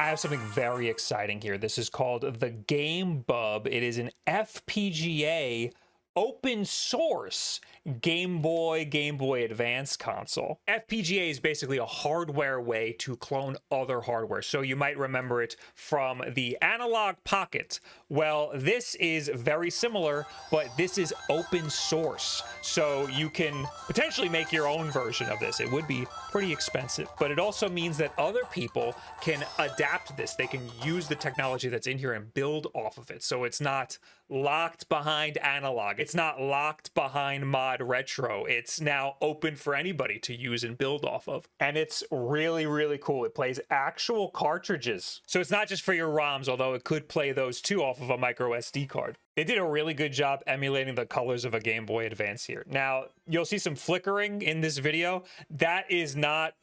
I have something very exciting here. This is called the GameBub. It is an FPGA open source Game Boy Advance console. FPGA is basically a hardware way to clone other hardware. So you might remember it from the Analog Pocket. Well, this is very similar, but this is open source. So you can potentially make your own version of this. It would be pretty expensive, but it also means that other people can adapt this. They can use the technology that's in here and build off of it. So it's not locked behind analog. It's not locked behind mod retro. It's now open for anybody to use and build off of. And it's really, really cool. It plays actual cartridges. So it's not just for your ROMs, although it could play those too off of a micro SD card. They did a really good job emulating the colors of a Game Boy Advance here. Now, you'll see some flickering in this video. That is not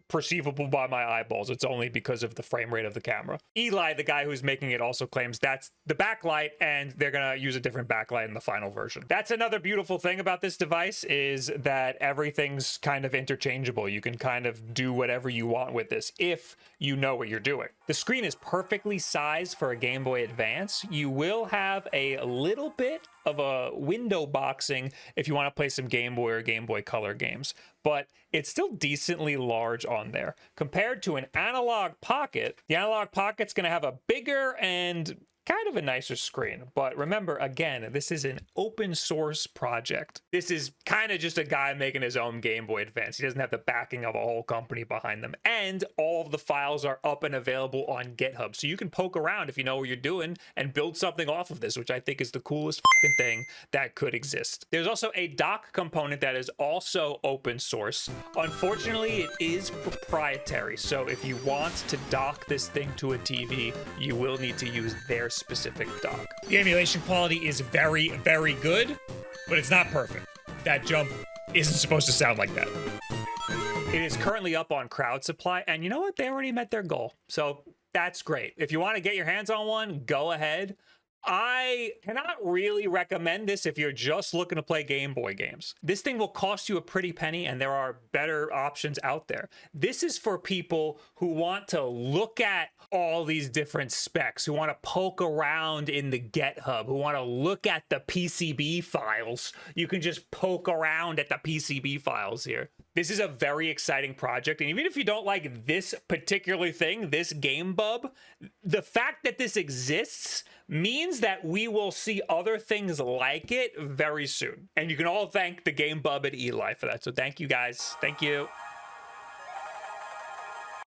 perceivable by my eyeballs. It's only because of the frame rate of the camera. Eli, the guy who's making it, also claims that's the backlight, and they're gonna use a different backlight in the final version. That's another beautiful thing about this device, is that everything's kind of interchangeable. You can kind of do whatever you want with this if you know what you're doing. The screen is perfectly sized for a Game Boy Advance. You will have a little bit of a window boxing if you want to play some Game Boy or Game Boy Color games, but it's still decently large on there. Compared to an Analog Pocket, the Analog Pocket's going to have a bigger and kind of a nicer screen. But remember, again, this is an open source project. This is kind of just a guy making his own Game Boy Advance. He doesn't have the backing of a whole company behind them. And all of the files are up and available on GitHub. So you can poke around if you know what you're doing and build something off of this, which I think is the coolest fucking thing that could exist. There's also a dock component that is also open source. Unfortunately, it is proprietary. So if you want to dock this thing to a TV, you will need to use their specific dock. The emulation quality is very, very good, but it's not perfect. That jump isn't supposed to sound like that. It is currently up on Crowd Supply, and you know what? They already met their goal. So that's great. If you want to get your hands on one, go ahead. I cannot really recommend this if you're just looking to play Game Boy games. This thing will cost you a pretty penny, and there are better options out there. This is for people who want to look at all these different specs, who want to poke around in the GitHub, who want to look at the PCB files. You can just poke around at the PCB files here. This is a very exciting project, and even if you don't like this particular thing, this GameBub, the fact that this exists means that we will see other things like it very soon. And you can all thank the GameBub and Eli for that. So thank you guys. Thank you.